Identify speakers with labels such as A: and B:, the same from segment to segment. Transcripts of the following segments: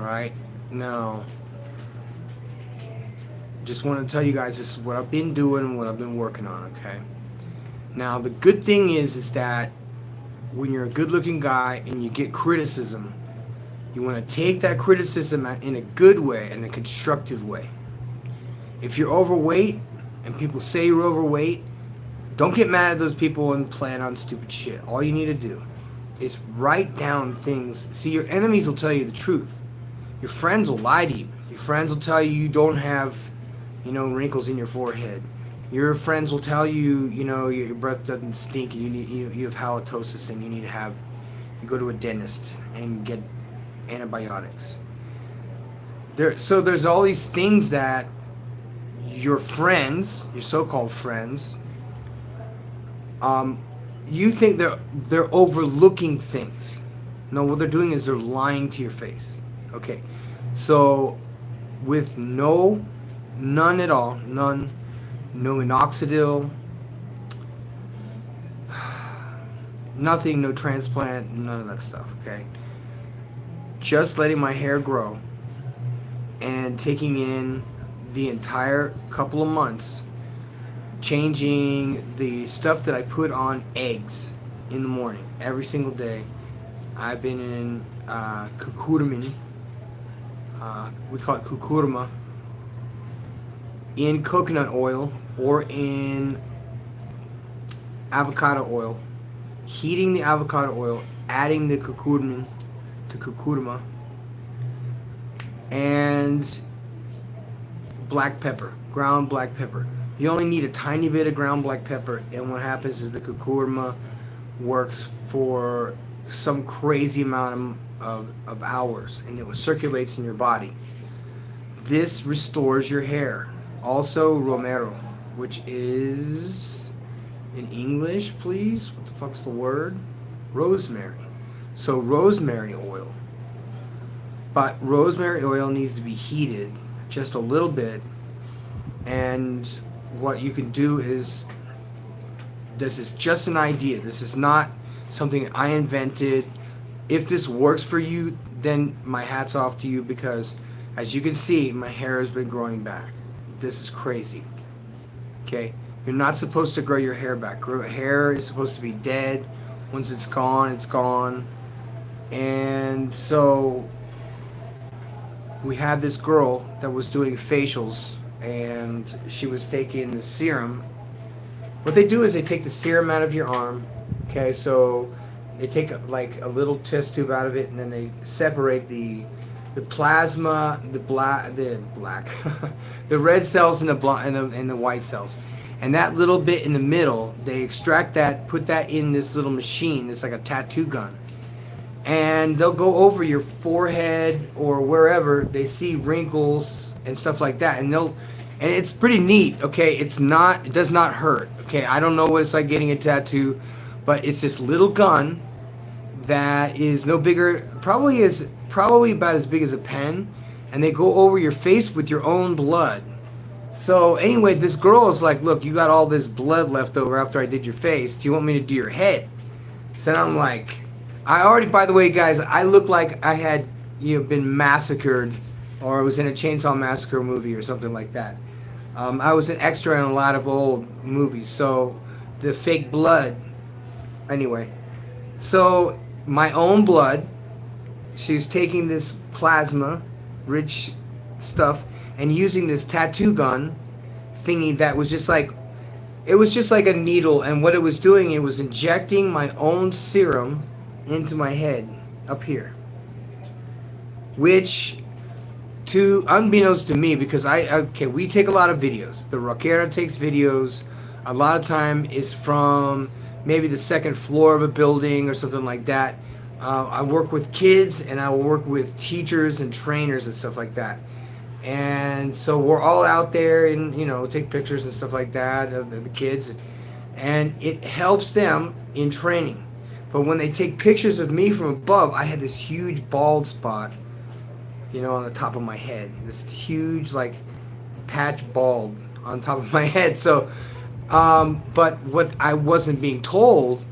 A: right? Now, just want to tell you guys this is what I've been doing, what I've been working on, okay? Now, the good thing is that when you're a good-looking guy and you get criticism, you want to take that criticism in a good way, in a constructive way. If you're overweight and people say you're overweight, don't get mad at those people and plan on stupid shit. All you need to do is write down things. See, your enemies will tell you the truth. Your friends will lie to you. Your friends will tell you you don't have, wrinkles in your forehead. Your friends will tell you, your breath doesn't stink and you have halitosis and you go to a dentist and get antibiotics. So there's all these things that your friends, your so-called friends, you think they're overlooking things. No, what they're doing is they're lying to your face. Okay, so with none at all, no minoxidil, nothing, no transplant, none of that stuff, okay? Just letting my hair grow and taking in the entire couple of months, changing the stuff that I put on eggs in the morning every single day. I've been in curcumin, we call it curcuma, in coconut oil or in avocado oil, heating the avocado oil, adding the curcuma, and black pepper, ground black pepper. You only need a tiny bit of ground black pepper, and what happens is the curcuma works for some crazy amount of hours, and it circulates in your body. This restores your hair. Also, romero, which is, in English, please, what the fuck's the word? Rosemary. So rosemary oil. But rosemary oil needs to be heated just a little bit, and what you can do is, this is just an idea. This is not something I invented. If this works for you, then my hat's off to you, because as you can see, my hair has been growing back. This is crazy. Okay? You're not supposed to grow your hair back. Hair is supposed to be dead. Once it's gone, it's gone. And so we had this girl that was doing facials, and she was taking the serum. What they do is they take the serum out of your arm. Okay, so they take like a little test tube out of it, and then they separate the plasma, the black, the red cells and the white cells, and that little bit in the middle, they extract that, put that in this little machine. It's like a tattoo gun, and they'll go over your forehead or wherever they see wrinkles and stuff like that, and it's pretty neat. Okay, it does not hurt. Okay, I don't know what it's like getting a tattoo, but it's this little gun that is no bigger, probably about as big as a pen, and they go over your face with your own blood. So anyway, this girl is like, look, you got all this blood left over after I did your face. Do you want me to do your head? So I'm like, by the way, guys, I look like I had been massacred, or I was in a Chainsaw Massacre movie or something like that. I was an extra in a lot of old movies, so the fake blood. Anyway, so my own blood, she's taking this plasma rich stuff and using this tattoo gun thingy that was just like, it was just like a needle, and what it was doing, it was injecting my own serum into my head up here, which, unbeknownst to me, because we take a lot of videos. The rockera takes videos. A lot of time is from maybe the second floor of a building or something like that. I work with kids, and I will work with teachers and trainers and stuff like that. And so we're all out there and, take pictures and stuff like that of the kids. And it helps them in training. But when they take pictures of me from above, I had this huge bald spot, on the top of my head. This huge, patch bald on top of my head. So, but what I wasn't being told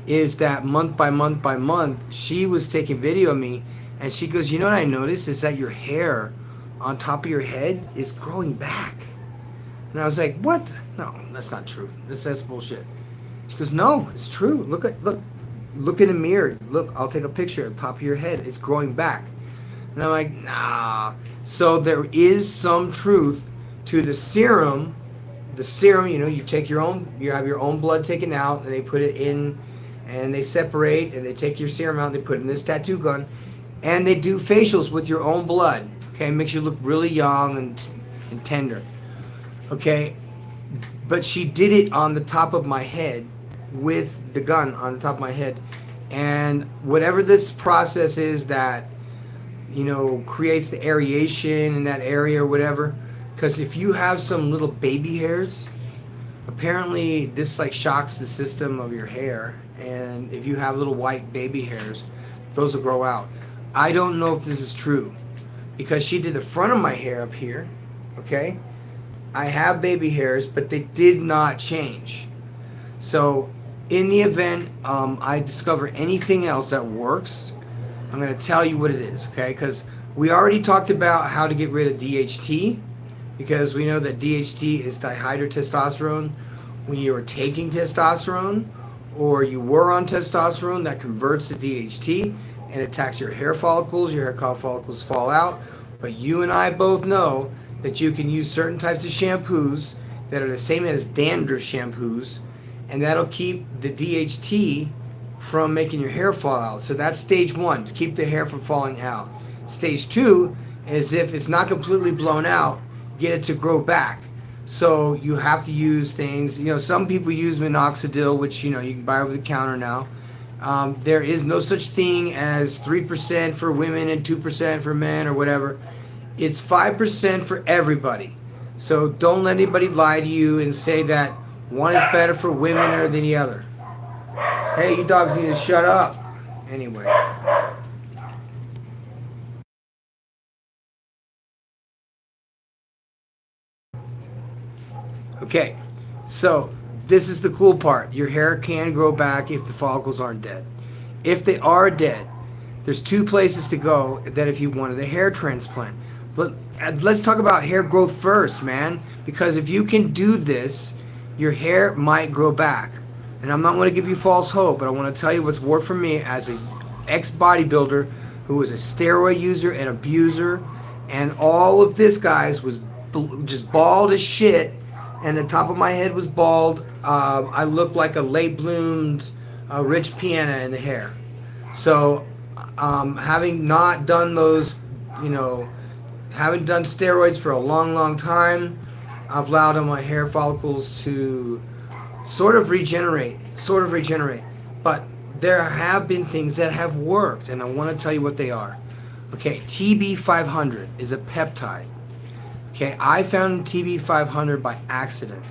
A: is that month by month by month, she was taking video of me, And she goes, you know what I noticed is that your hair on top of your head is growing back. And I was like, what? No, that's not true. That's bullshit. She goes, no, it's true. Look in the mirror. Look, I'll take a picture of the top of your head. It's growing back. And I'm like, nah. So there is some truth to the serum. The serum, you know, you have your own blood taken out, and they put it in, and they separate, and they take your serum out, and they put it in this tattoo gun, and they do facials with your own blood. Okay, it makes you look really young and tender. Okay, but she did it on the top of my head with the gun on the top of my head, and whatever this process is that, you know, creates the aeration in that area or whatever, because if you have some little baby hairs, apparently this like shocks the system of your hair, and if you have little white baby hairs, those will grow out. I don't know if this is true, because she did the front of my hair up here. Okay, I have baby hairs, but they did not change. So in the event I discover anything else that works, I'm going to tell you what it is, okay? Because we already talked about how to get rid of DHT, because we know that DHT is dihydrotestosterone. When you are taking testosterone, or you were on testosterone, that converts to DHT and attacks your hair follicles. Your hair follicles fall out. But you and I both know that you can use certain types of shampoos that are the same as dandruff shampoos, and that'll keep the DHT from making your hair fall out. So that's stage one, to keep the hair from falling out. Stage two is if it's not completely blown out, get it to grow back. So you have to use things, you know, some people use minoxidil, which, you know, you can buy over the counter now. There is no such thing as 3% for women and 2% for men or whatever. It's 5% for everybody. So don't let anybody lie to you and say that one is better for women or than the other. Hey, you dogs need to shut up. Anyway. Okay, so this is the cool part. Your hair can grow back if the follicles aren't dead. If they are dead, there's two places to go that if you wanted a hair transplant. But let's talk about hair growth first, man. Because if you can do this, your hair might grow back. And I'm not going to give you false hope, but I want to tell you what's worked for me as an ex-bodybuilder who was a steroid user and abuser. And all of this, guys, was just bald as shit. And the top of my head was bald. I looked like a late-bloomed rich piano in the hair. So having not done those, you know, haven't done steroids for a long, long time, I've allowed my hair follicles to sort of regenerate. But there have been things that have worked, and I want to tell you what they are. Okay, TB500 is a peptide. Okay, I found TB500 by accident.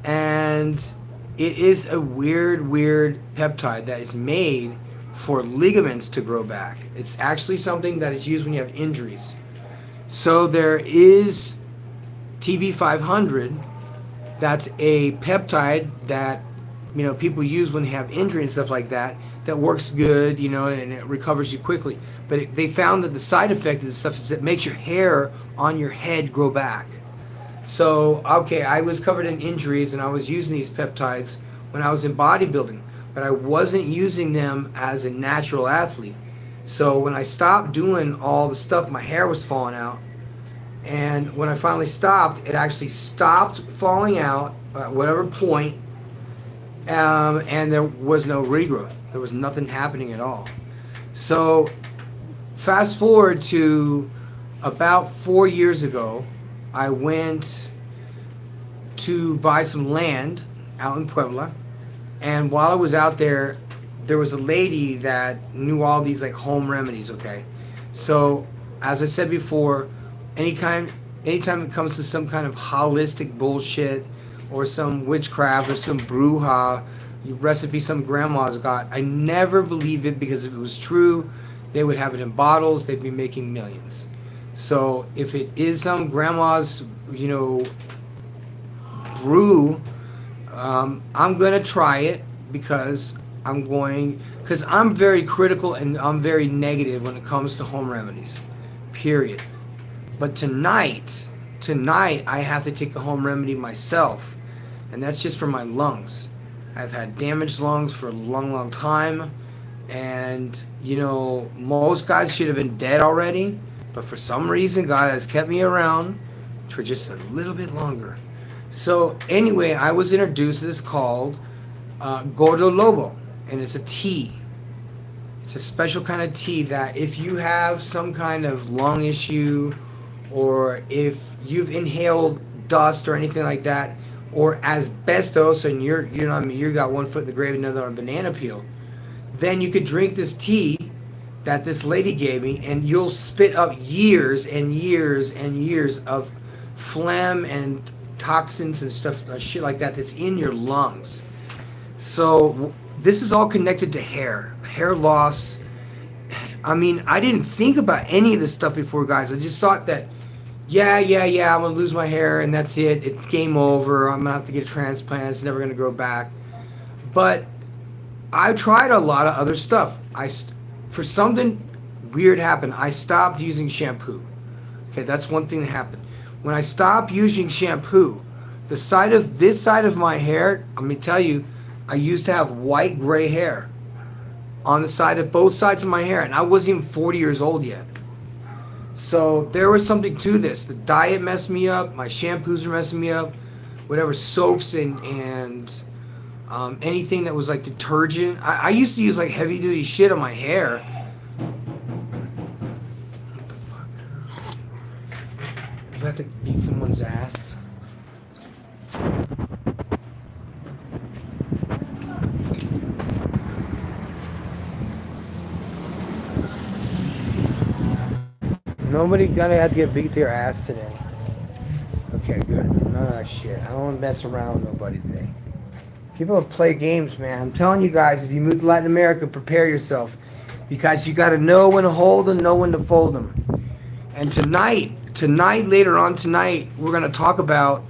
A: And it is a weird peptide that is made for ligaments to grow back. It's actually something that is used when you have injuries. So there is TB500, that's a peptide that, you know, people use when they have injury and stuff like that, that works good, you know, and it recovers you quickly. But they found that the side effect of this stuff is it makes your hair on your head grow back. So, okay, I was covered in injuries and I was using these peptides when I was in bodybuilding, but I wasn't using them as a natural athlete. So when I stopped doing all the stuff, my hair was falling out. And when I finally stopped, it actually stopped falling out at whatever point, and there was no regrowth. There was nothing happening at all. So fast forward to about 4 years ago, I went to buy some land out in Puebla, and while I was out there, there was a lady that knew all these like home remedies. Okay, so as I said before, anytime it comes to some kind of holistic bullshit or some witchcraft or some bruja recipe some grandma's got, I never believe it, because if it was true, they would have it in bottles, they'd be making millions. So if it is some grandma's, you know, brew, I'm gonna try it because I'm going, because I'm very critical and I'm very negative when it comes to home remedies, period. But tonight I have to take a home remedy myself, and that's just for my lungs. I've had damaged lungs for a long, long time, and most guys should have been dead already, but for some reason, God has kept me around for just a little bit longer. So anyway, I was introduced to this called Gordo Lobo, and it's a tea. It's a special kind of tea that if you have some kind of lung issue, or if you've inhaled dust or anything like that, or asbestos, and you got one foot in the grave, another on a banana peel, then you could drink this tea that this lady gave me, and you'll spit up years and years and years of phlegm and toxins and stuff, shit like that, that's in your lungs. So this is all connected to hair loss. I mean, I didn't think about any of this stuff before, guys. I just thought that, yeah, I'm gonna lose my hair and that's it. It's game over. I'm gonna have to get a transplant. It's never gonna grow back. But I tried a lot of other stuff. For something weird happened. I stopped using shampoo. Okay, that's one thing that happened. When I stopped using shampoo, this side of my hair, I'm gonna tell you, I used to have white gray hair on the side of both sides of my hair, and I wasn't even 40 years old yet. So there was something to this. The diet messed me up. My shampoos are messing me up. Whatever soaps and anything that was like detergent. I used to use like heavy duty shit on my hair. What the fuck? Do I have to beat someone's ass? Nobody gonna have to get beat their ass today. Okay, good. None of that shit. I don't want to mess around with nobody today. People play games, man. I'm telling you guys, if you move to Latin America, prepare yourself. Because you got to know when to hold them, know when to fold them. And tonight, later on tonight, we're going to talk about,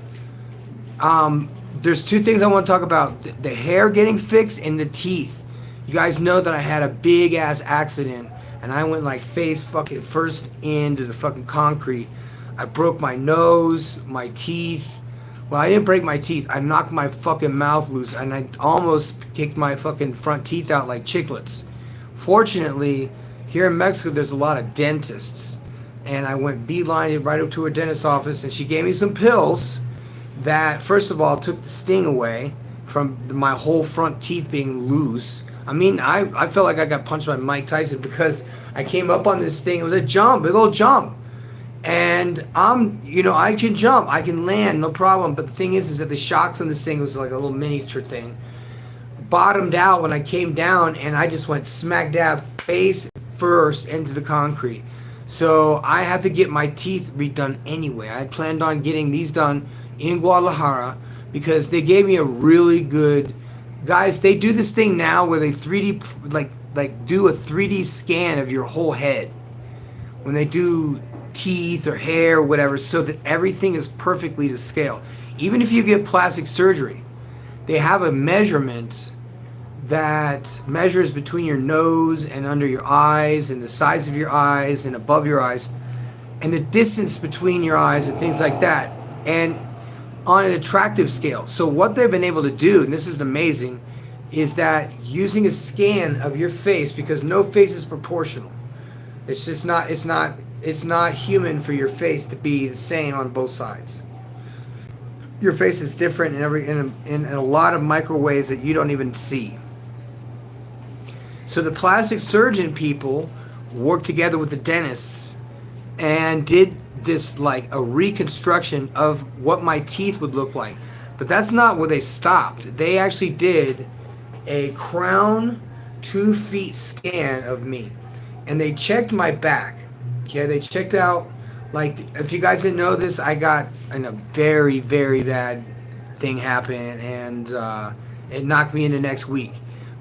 A: there's two things I want to talk about. The hair getting fixed and the teeth. You guys know that I had a big ass accident. And I went like face fucking first into the fucking concrete. I broke my nose, my teeth. Well, I didn't break my teeth. I knocked my fucking mouth loose, and I almost kicked my fucking front teeth out like chiclets. Fortunately, here in Mexico, there's a lot of dentists. And I went beeline right up to her dentist's office, and she gave me some pills that, first of all, took the sting away from my whole front teeth being loose. I mean, I felt like I got punched by Mike Tyson because I came up on this thing. It was a jump, big old jump. And I can jump, I can land, no problem. But the thing is that the shocks on this thing was like a little miniature thing. Bottomed out when I came down, and I just went smack dab face first into the concrete. So I have to get my teeth redone anyway. I had planned on getting these done in Guadalajara because they gave me a really good, guys, they do this thing now where they 3D, like do a 3D scan of your whole head. When they do teeth or hair or whatever, so that everything is perfectly to scale. Even if you get plastic surgery, they have a measurement that measures between your nose and under your eyes and the size of your eyes and above your eyes and the distance between your eyes and things like that, and on an attractive scale. So what they've been able to do, and this is amazing, is that using a scan of your face, because no face is proportional. It's just not, it's not human for your face to be the same on both sides. Your face is different in a lot of micro ways that you don't even see. So the plastic surgeon people worked together with the dentists and did this like a reconstruction of what my teeth would look like. But that's not where they stopped. They actually did a crown 2 feet scan of me. And they checked my back. Okay, they checked out, like, if you guys didn't know this, I got in a very, very bad thing happen, and it knocked me into next week.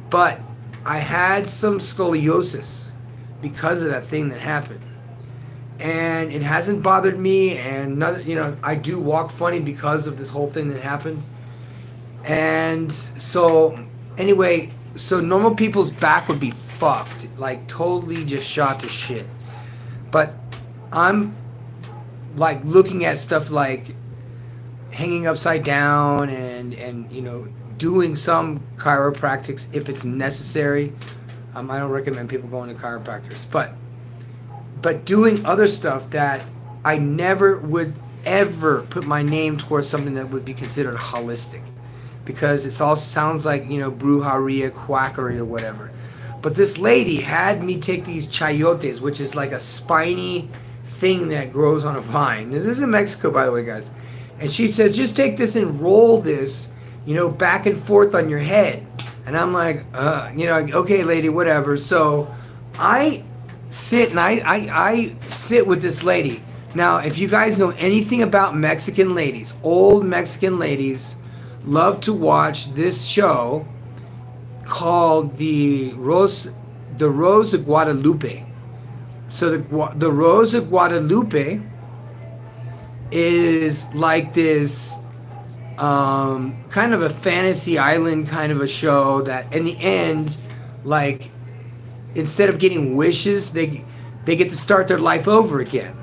A: But I had some scoliosis because of that thing that happened. And it hasn't bothered me, and none, I do walk funny because of this whole thing that happened. And so, anyway, so normal people's back would be fucked, like totally just shot to shit. But I'm like looking at stuff like hanging upside down and doing some chiropractics if it's necessary. I don't recommend people going to chiropractors, but doing other stuff that I never would ever put my name towards something that would be considered holistic, because it all sounds like brujeria, quackery, or whatever. But this lady had me take these chayotes, which is like a spiny thing that grows on a vine. This is in Mexico, by the way, guys. And she says, just take this and roll this, back and forth on your head. And I'm like, okay, lady, whatever. So I sit and I sit with this lady. Now, if you guys know anything about Mexican ladies, old Mexican ladies love to watch this show called the Rose of Guadalupe. So the Rose of Guadalupe is like this kind of a fantasy island kind of a show that in the end, like, instead of getting wishes, they get to start their life over again.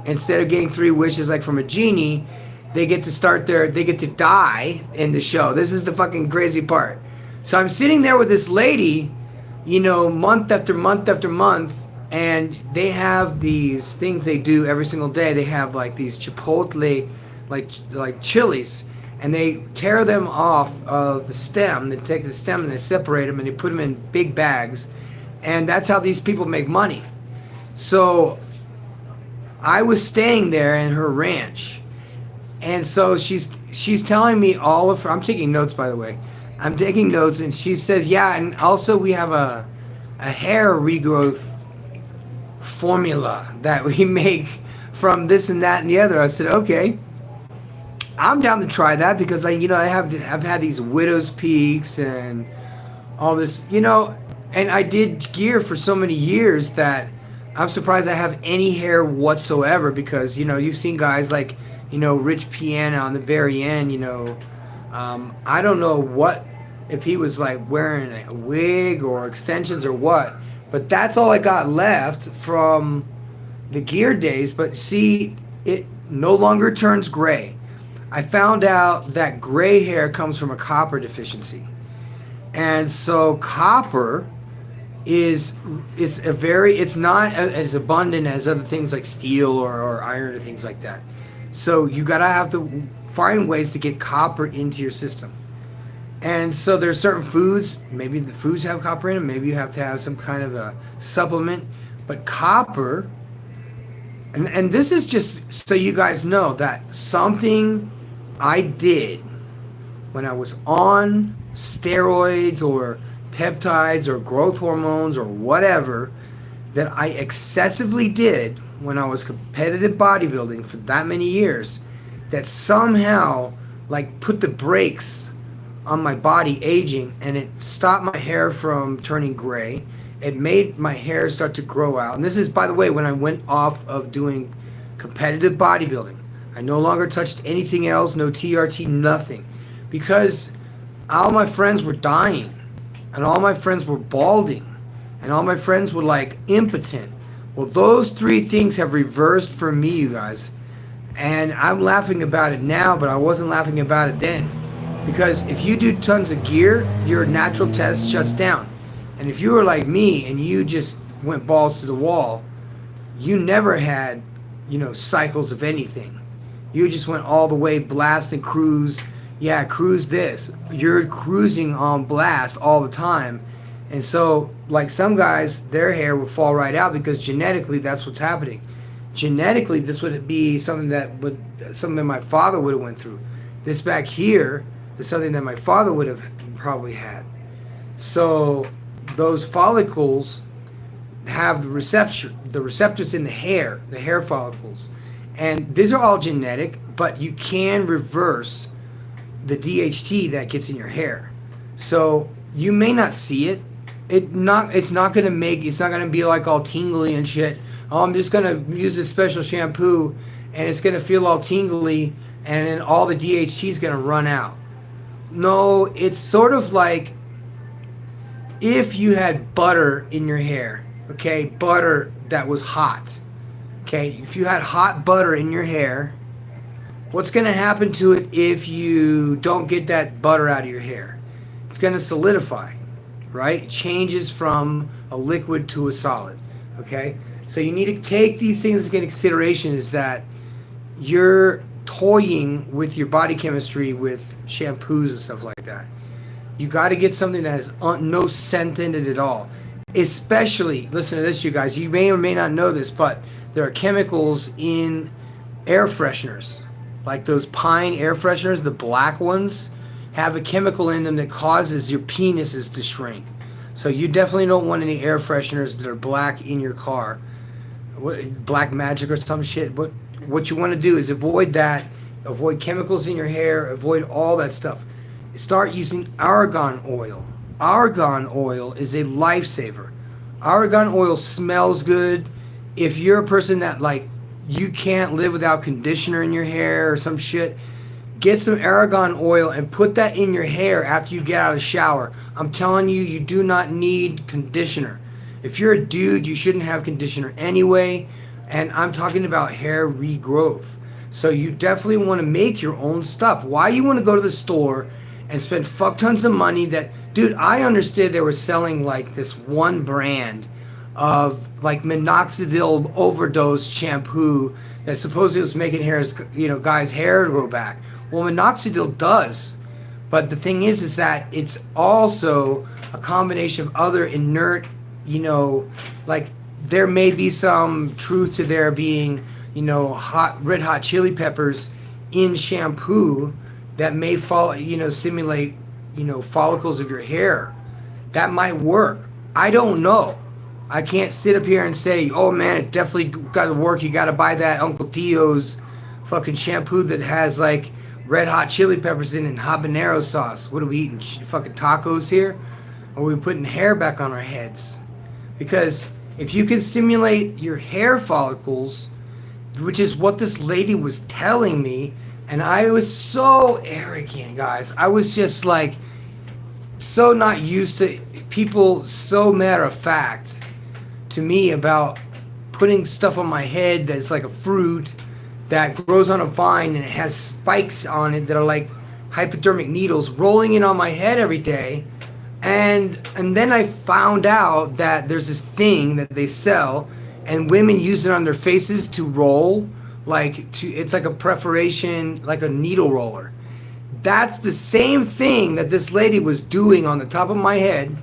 A: Instead of getting 3 wishes like from a genie, they get to die in the show. This is the fucking crazy part. So I'm sitting there with this lady, month after month after month, and they have these things they do every single day. They have like these chipotle, like chilies, and they tear them off of the stem. They take the stem and they separate them and they put them in big bags, and that's how these people make money. So I was staying there in her ranch, and so she's telling me all of her. I'm taking notes, by the way. I'm taking notes, and she says, yeah, and also we have a hair regrowth formula that we make from this and that and the other. I said, okay, I'm down to try that, because I've had these widow's peaks and all this, and I did gear for so many years that I'm surprised I have any hair whatsoever, because you've seen guys like Rich Piana on the very end. I don't know if he was like wearing a wig or extensions or what, but that's all I got left from the gear days. But see, it no longer turns gray. I found out that gray hair comes from a copper deficiency, and so copper it's not as abundant as other things like steel or iron or things like that. So you have to find ways to get copper into your system. And so there's certain foods, maybe the foods have copper in them, maybe you have to have some kind of a supplement. But copper, and this is just so you guys know that something I did when I was on steroids or peptides or growth hormones or whatever, that I excessively did when I was competitive bodybuilding for that many years, that somehow like put the brakes on my body aging, and it stopped my hair from turning gray. It made my hair start to grow out. And this is, by the way, when I went off of doing competitive bodybuilding. I no longer touched anything else, no TRT, nothing, because all my friends were dying, and all my friends were balding, and all my friends were like impotent. Well, those 3 things have reversed for me, you guys. And I'm laughing about it now, but I wasn't laughing about it then. Because if you do tons of gear, your natural test shuts down. And if you were like me and you just went balls to the wall, you never had, cycles of anything. You just went all the way, blast and cruise. Yeah, cruise this. You're cruising on blast all the time. And so, like some guys, their hair would fall right out because genetically that's what's happening. Genetically, this would be something that my father would have went through. This back here is something that my father would have probably had. So those follicles have the receptors in the hair follicles. And these are all genetic, but you can reverse the DHT that gets in your hair. So you may not see it. It's not going to be like all tingly and shit. Oh, I'm just going to use this special shampoo and it's going to feel all tingly and then all the DHT is going to run out. No, it's sort of like if you had butter in your hair, okay, butter that was hot, okay, if you had hot butter in your hair, what's going to happen to it if you don't get that butter out of your hair? It's going to solidify, right? It changes from a liquid to a solid, okay? So you need to take these things into consideration, is that you're toying with your body chemistry with shampoos and stuff like that. You got to get something that has no scent in it at all. Especially, listen to this, you guys. You may or may not know this, but there are chemicals in air fresheners. Like those Pine air fresheners, the black ones, have a chemical in them that causes your penises to shrink. So you definitely don't want any air fresheners that are black in your car. Black magic or some shit. But what you want to do is avoid that. Avoid chemicals in your hair. Avoid all that stuff. Start using argan oil. Argan oil is a lifesaver. Argan oil smells good. If you're a person that, like, you can't live without conditioner in your hair or some shit, get some argan oil and put that in your hair after you get out of the shower. I'm telling you, you do not need conditioner. If you're a dude, you shouldn't have conditioner anyway. And I'm talking about hair regrowth. So you definitely want to make your own stuff. Why you want to go to the store and spend fuck tons of money that, dude, I understood they were selling like this one brand of like minoxidil overdose shampoo that supposedly was making guys' hair grow back. Well, minoxidil does, but the thing is that it's also a combination of other inert, like there may be some truth to there being, red hot chili peppers in shampoo that may stimulate, follicles of your hair. That might work. I don't know. I can't sit up here and say, oh man, it definitely got to work. You got to buy that Uncle Tio's fucking shampoo that has like red hot chili peppers in it and habanero sauce. What are we eating? Fucking tacos here? Or are we putting hair back on our heads? Because if you can stimulate your hair follicles, which is what this lady was telling me, and I was so arrogant, guys. I was just like so not used to people so matter of fact to me about putting stuff on my head that's like a fruit that grows on a vine and it has spikes on it that are like hypodermic needles rolling in on my head every day. And then I found out that there's this thing that they sell and women use it on their faces to roll, it's like a preparation, like a needle roller. That's the same thing that this lady was doing on the top of my head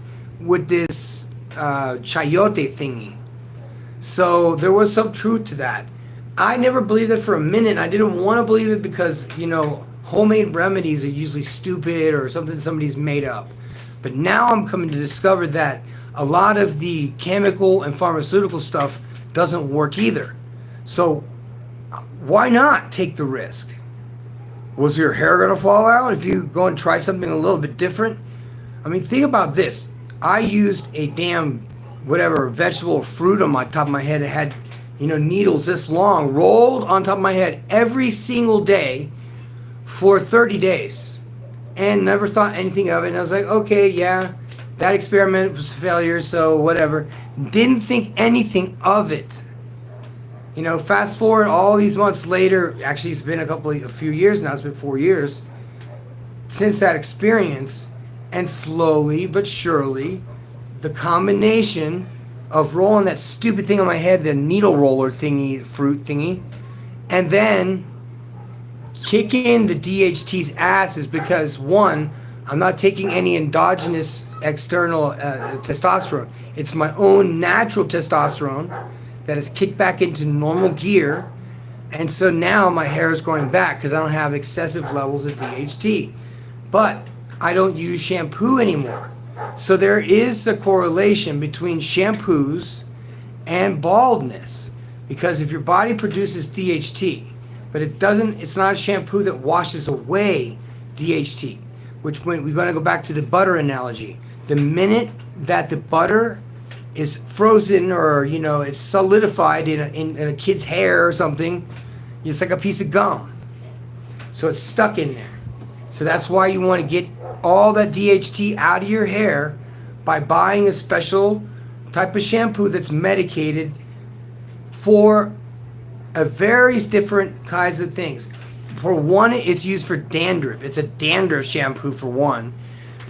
A: with this chayote thingy. So there was some truth to that. I never believed it for a minute. I didn't want to believe it because, homemade remedies are usually stupid or something somebody's made up. But now I'm coming to discover that a lot of the chemical and pharmaceutical stuff doesn't work either. So why not take the risk? Was your hair going to fall out if you go and try something a little bit different? I mean, think about this. I used a damn vegetable or fruit on my top of my head that had, needles this long rolled on top of my head every single day for 30 days and never thought anything of it. And I was like, okay, yeah, that experiment was a failure, so whatever. Didn't think anything of it. Fast forward all these months later, actually it's been a few years now, it's been 4 years since that experience, and slowly but surely, the combination of rolling that stupid thing on my head, the needle roller thingy, fruit thingy, and then kicking the DHT's ass is because, one, I'm not taking any endogenous external testosterone. It's my own natural testosterone that is kicked back into normal gear. And so now my hair is growing back because I don't have excessive levels of DHT. But I don't use shampoo anymore. So there is a correlation between shampoos and baldness. Because if your body produces DHT, but it's not a shampoo that washes away DHT, which when we're going to go back to the butter analogy, the minute that the butter is frozen or, it's solidified in a kid's hair or something, it's like a piece of gum. So it's stuck in there. So that's why you want to get all that DHT out of your hair by buying a special type of shampoo that's medicated for various different kinds of things. For one, it's used for dandruff. It's a dandruff shampoo for one.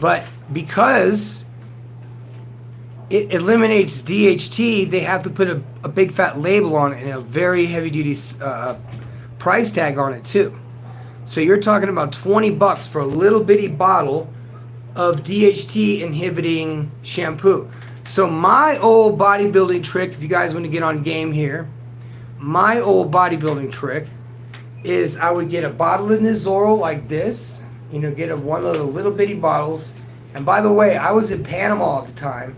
A: But because it eliminates DHT, they have to put a big fat label on it and a very heavy duty price tag on it too. So you're talking about $20 for a little bitty bottle of DHT inhibiting shampoo. So my old bodybuilding trick, if you guys want to get on game here, my old bodybuilding trick is I would get a bottle of Nizoral like this, get one of the little bitty bottles. And by the way, I was in Panama at the time,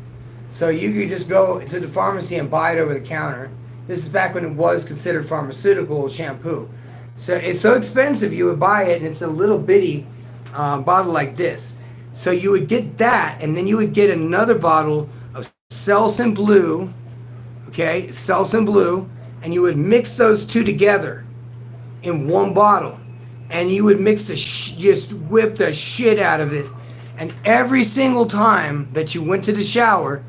A: so you could just go to the pharmacy and buy it over the counter. This is back when it was considered pharmaceutical shampoo. So it's so expensive, you would buy it, and it's a little bitty bottle like this. So you would get that, and then you would get another bottle of Selsun Blue, okay, Selsun Blue, and you would mix those two together in one bottle, and you would mix just whip the shit out of it. And every single time that you went to the shower,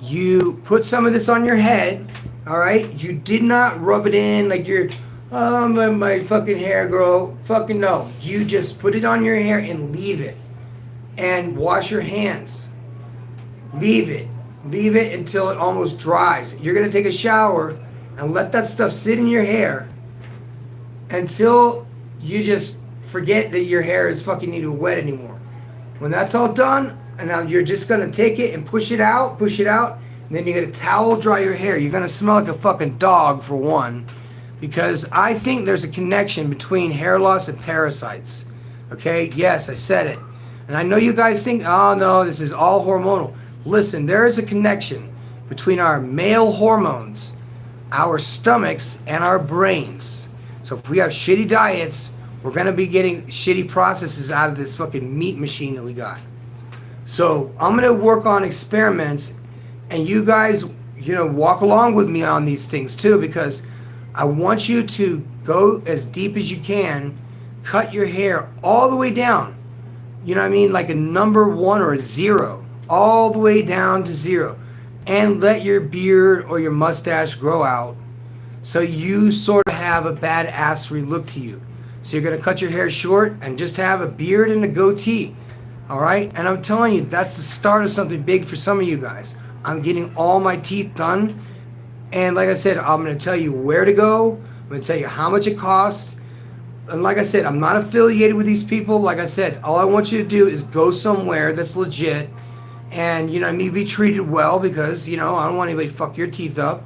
A: you put some of this on your head, all right? You did not rub it in like you're, oh, my fucking hair grow. Fucking no. You just put it on your hair and leave it. And wash your hands. Leave it. Leave it until it almost dries. You're going to take a shower and let that stuff sit in your hair until you just forget that your hair is fucking even wet anymore. When that's all done, and now you're just going to take it and push it out, and then you get a towel, dry your hair. You're going to smell like a fucking dog, for one, because I think there's a connection between hair loss and parasites. Okay? Yes, I said it. And I know you guys think, oh no, this is all hormonal. Listen, there is a connection between our male hormones, our stomachs, and our brains. So if we have shitty diets, we're going to be getting shitty processes out of this fucking meat machine that we got. So I'm going to work on experiments, and you guys, walk along with me on these things too, because I want you to go as deep as you can, cut your hair all the way down. You know what I mean? Like a number 1 or a 0, all the way down to 0. And let your beard or your mustache grow out so you sort of have a badassery look to you. So you're going to cut your hair short and just have a beard and a goatee. All right? And I'm telling you, that's the start of something big for some of you guys. I'm getting all my teeth done. And like I said, I'm going to tell you where to go. I'm going to tell you how much it costs. And like I said, I'm not affiliated with these people. Like I said, all I want you to do is go somewhere that's legit and, me be treated well, because, I don't want anybody to fuck your teeth up,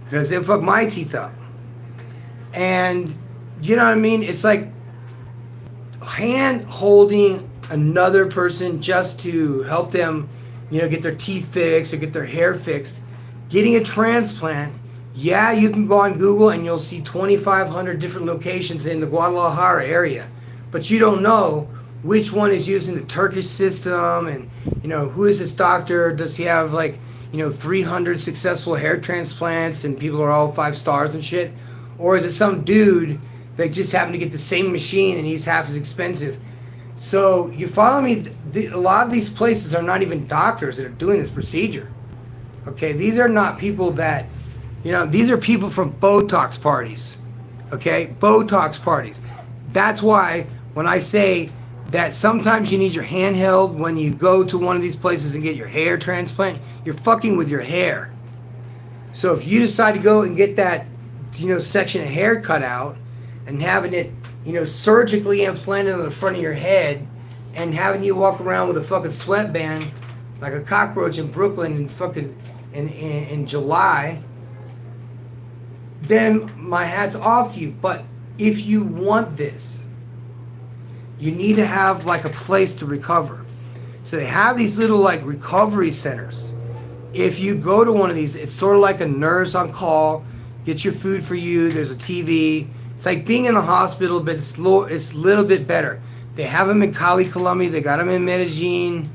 A: because they fuck my teeth up. And, you know what I mean? It's like hand holding another person just to help them, get their teeth fixed or get their hair fixed. Getting a transplant, yeah, you can go on Google and you'll see 2,500 different locations in the Guadalajara area, but you don't know which one is using the Turkish system, and who is this doctor? Does he have 300 successful hair transplants and people are all 5 stars and shit? Or is it some dude that just happened to get the same machine and he's half as expensive? So you follow me? A lot of these places are not even doctors that are doing this procedure. Okay, these are not people that, these are people from Botox parties. Okay, Botox parties. That's why when I say that sometimes you need your handheld when you go to one of these places and get your hair transplant, you're fucking with your hair. So if you decide to go and get that, section of hair cut out and having it, surgically implanted on the front of your head and having you walk around with a fucking sweatband like a cockroach in Brooklyn in fucking in July, then my hat's off to you. But if you want this, you need to have a place to recover. So they have these little recovery centers. If you go to one of these, it's sort of like a nurse on call, get your food for you, there's a TV. It's like being in the hospital, but it's a little bit better. They have them in Cali, Colombia, they got them in Medellin,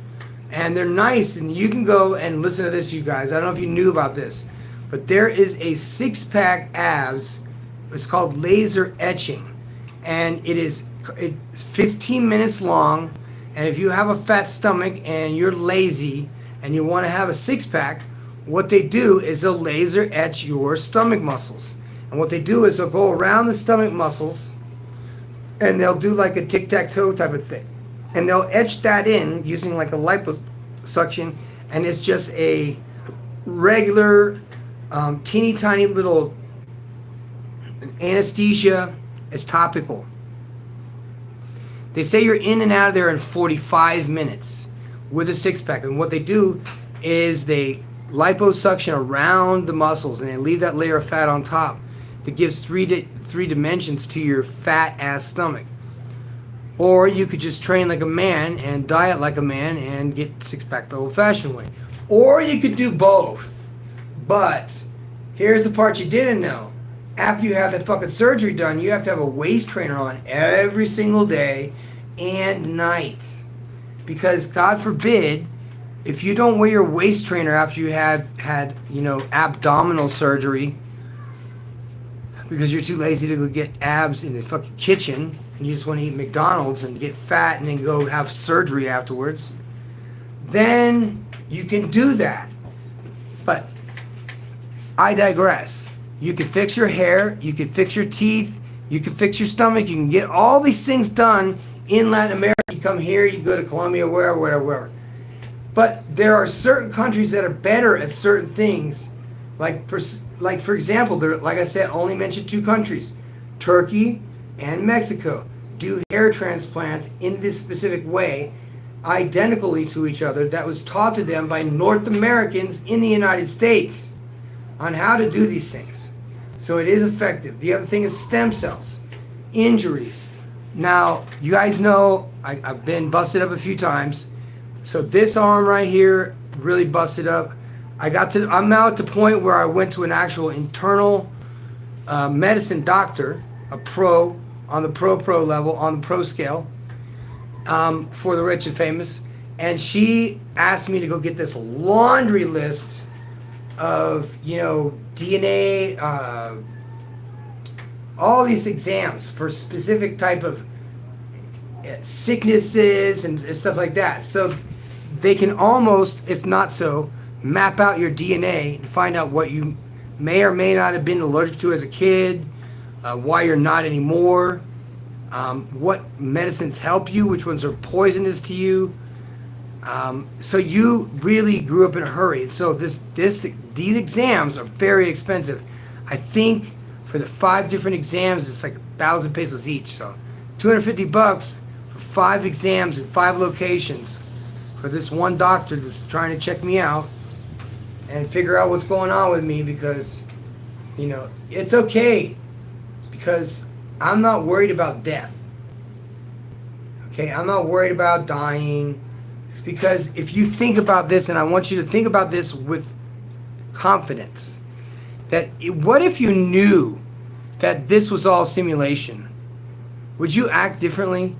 A: and they're nice. And you can go and listen to this, you guys. I don't know if you knew about this, but there is a 6-pack abs. It's called laser etching, and it's 15 minutes long, And if you have a fat stomach and you're lazy and you want to have a six-pack, what they do is they'll laser etch your stomach muscles. And what they do is they'll go around the stomach muscles and they'll do like a tic-tac-toe type of thing. And they'll etch that in using like a liposuction, and it's just a regular teeny tiny little anesthesia. It's topical. They say you're in and out of there in 45 minutes with a six-pack. And what they do is they liposuction around the muscles and they leave that layer of fat on top that gives three dimensions to your fat ass stomach. Or you could just train like a man and diet like a man and get six-pack the old-fashioned way. Or you could do both. But here's the part you didn't know. After you have that fucking surgery done, you have to have a waist trainer on every single day and night. Because God forbid, if you don't wear your waist trainer after you had abdominal surgery, because you're too lazy to go get abs in the fucking kitchen, and you just want to eat McDonald's and get fat and then go have surgery afterwards, then you can do that. But I digress. You can fix your hair, you can fix your teeth, you can fix your stomach, you can get all these things done in Latin America. You come here, you go to Colombia, wherever. But there are certain countries that are better at certain things. Like for example, like I said, only mentioned 2 countries, Turkey and Mexico, do hair transplants in this specific way, identically to each other, that was taught to them by North Americans in the United States on how to do these things. So it is effective. The other thing is stem cells, injuries. Now, you guys know I've been busted up a few times. So this arm right here really busted up. I'm now at the point where I went to an actual internal medicine doctor, a pro, on the pro level, on the pro scale, for the rich and famous. And she asked me to go get this laundry list of, DNA, all these exams for specific type of sicknesses and stuff like that. So they can almost, if not so, map out your DNA and find out what you may or may not have been allergic to as a kid, why you're not anymore, what medicines help you, which ones are poisonous to you. So you really grew up in a hurry. So these exams are very expensive. I think for the 5 different exams, it's like 1,000 pesos each. So $250 for 5 exams in 5 locations for this one doctor that's trying to check me out and figure out what's going on with me, because, it's okay, because I'm not worried about death. Okay, I'm not worried about dying. It's because if you think about this, and I want you to think about this with confidence, that what if you knew that this was all simulation? Would you act differently?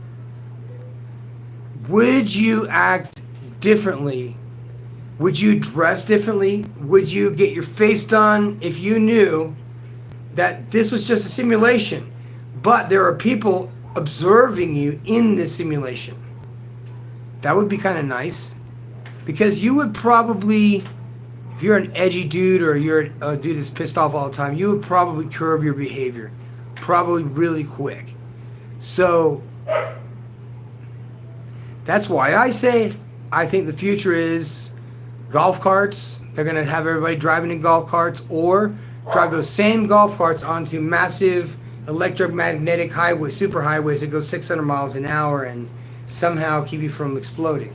A: Would you act differently? Would you dress differently? Would you get your face done if you knew that this was just a simulation, but there are people observing you in this simulation? That would be kind of nice, because you would probably, if you're an edgy dude or you're a dude that's pissed off all the time, you would probably curb your behavior probably really quick. So that's why I say I think the future is golf carts. They're going to have everybody driving in golf carts, or drive those same golf carts onto massive electromagnetic highways, super highways that go 600 miles an hour and somehow keep you from exploding.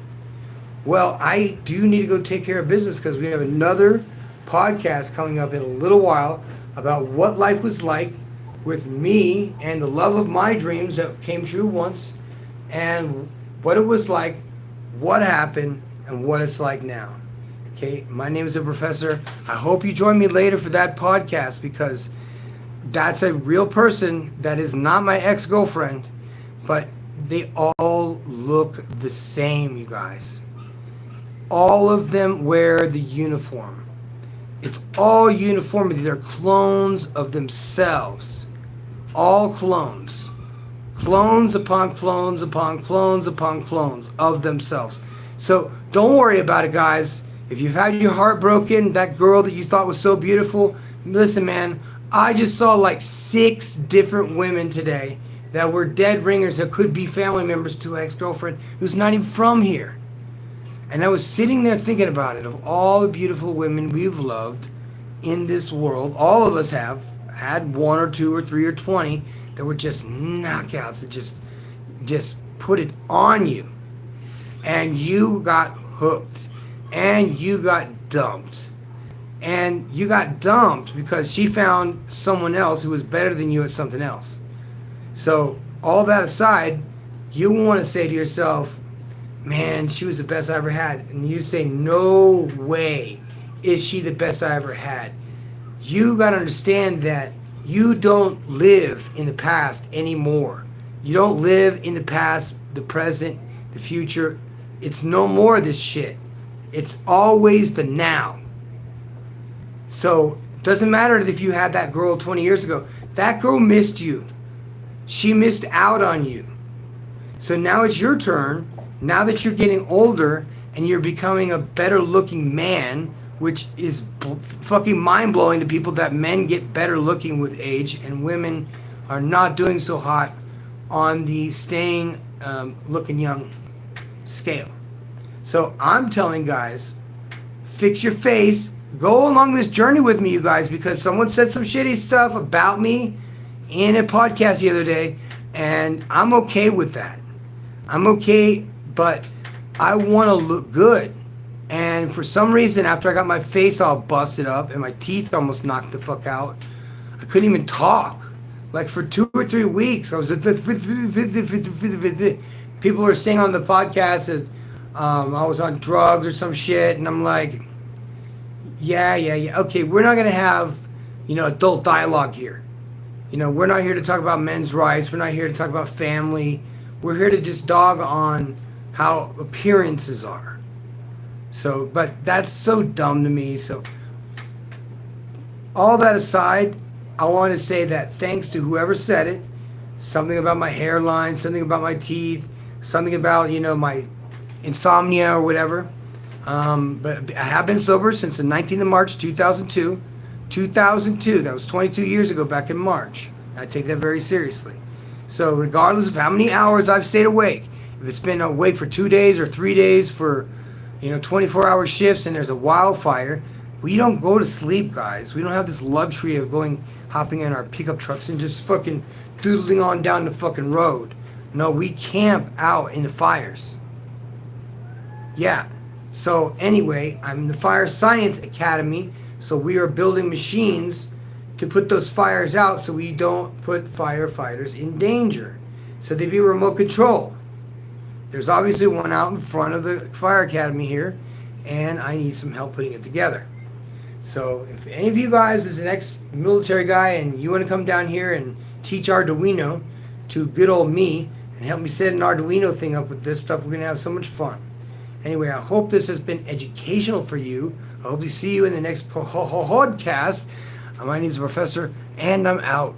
A: Well, I do need to go take care of business, because we have another podcast coming up in a little while about what life was like with me and the love of my dreams that came true once, and what it was like, what happened, and what it's like now. Okay, my name is the Professor. I hope you join me later for that podcast, because that's a real person that is not my ex-girlfriend, but they all look the same, you guys. All of them wear the uniform. It's all uniformity. They're clones of themselves. All clones. clones upon clones upon clones upon clones of themselves. So don't worry about it, guys. If you've had your heart broken, that girl that you thought was so beautiful, listen, man, I just saw like 6 different women today that were dead ringers that could be family members to an ex-girlfriend who's not even from here. And I was sitting there thinking about it, of all the beautiful women we've loved in this world. All of us have had 1 or 2 or 3 or 20 that were just knockouts that just put it on you. And you got hooked. And you got dumped. And you got dumped because she found someone else who was better than you at something else. So all that aside, you want to say to yourself, man, she was the best I ever had. And you say, no way is she the best I ever had. You got to understand that you don't live in the past anymore. You don't live in the past, the present, the future. It's no more of this shit. It's always the now. So it doesn't matter if you had that girl 20 years ago. That girl missed you. She missed out on you. So now it's your turn. Now that you're getting older and you're becoming a better looking man, which is fucking mind-blowing to people that men get better looking with age and women are not doing so hot on the staying looking young scale. So I'm telling guys, fix your face. Go along this journey with me, you guys, because someone said some shitty stuff about me in a podcast the other day, and I'm okay with that. I'm okay, but I want to look good. And for some reason, after I got my face all busted up and my teeth almost knocked the fuck out, I couldn't even talk. Like for 2 or 3 weeks, I was people were saying on the podcast that I was on drugs or some shit, and I'm like, yeah. Okay, we're not gonna have, adult dialogue here. We're not here to talk about men's rights. We're not here to talk about family. We're here to just dog on how appearances are. So, but that's so dumb to me. So, all that aside, I want to say that thanks to whoever said it, something about my hairline, something about my teeth, something about, my insomnia or whatever. But I have been sober since the 19th of March, 2002. 2002, that was 22 years ago, back in March. I take that very seriously. So regardless of how many hours I've stayed awake, if it's been awake for 2 days or 3 days for 24-hour shifts and there's a wildfire, we don't go to sleep, guys. We don't have this luxury of hopping in our pickup trucks and just fucking doodling on down the fucking road. No, we camp out in the fires. Yeah. So anyway, I'm in the Fire Science Academy, so we are building machines to put those fires out so we don't put firefighters in danger. So they be remote control. There's obviously one out in front of the Fire Academy here, and I need some help putting it together. So if any of you guys is an ex-military guy and you want to come down here and teach Arduino to good old me and help me set an Arduino thing up with this stuff, we're going to have so much fun. Anyway, I hope this has been educational for you. I hope to see you in the next podcast. My name is Professor, and I'm out.